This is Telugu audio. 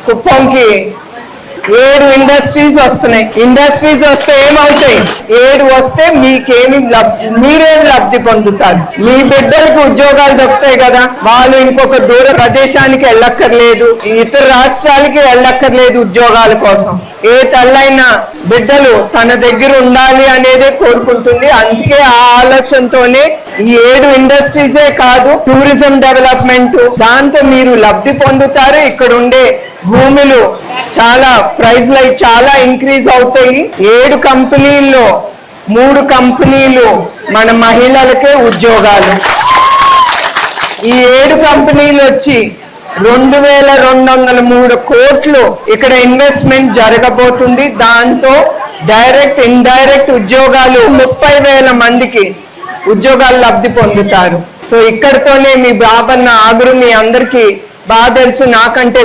కుప్పంకి 7 ఇండస్ట్రీస్ వస్తున్నాయి. ఇండస్ట్రీస్ వస్తే ఏమవుతాయి? 7 వస్తే మీరేం లబ్ధి పొందుతారు? మీ బిడ్డలకు ఉద్యోగాలు దొరుకుతాయి కదా, వాళ్ళు ఇంకొక దూర ప్రదేశానికి వెళ్ళక్కర్లేదు, ఇతర రాష్ట్రాలకి వెళ్ళక్కర్లేదు ఉద్యోగాల కోసం. ఏ తల్లైనా బిడ్డలు తన దగ్గర ఉండాలి అనేదే కోరుకుంటుంది. అందుకే ఆ ఆలోచనతోనే ఈ 7 ఇండస్ట్రీసే కాదు, టూరిజం డెవలప్మెంట్, దాంతో మీరు లబ్ధి పొందుతారు. ఇక్కడ ఉండే భూములు చాలా ప్రైస్లు చాలా ఇంక్రీజ్ అవుతాయి. 7 కంపెనీల్లో 3 కంపెనీలు మన మహిళలకే ఉద్యోగాలు. ఈ 7 కంపెనీలు వచ్చి 2203 కోట్లు ఇక్కడ ఇన్వెస్ట్మెంట్ జరగబోతుంది. దాంతో డైరెక్ట్ ఇండైరెక్ట్ ఉద్యోగాలు 30,000 మందికి ఉద్యోగాలు లబ్ధి పొందుతారు. సో ఇక్కడితోనే మీ బాబన్న ఆగురు మీ అందరికీ బాగా తెలుసు, నాకంటే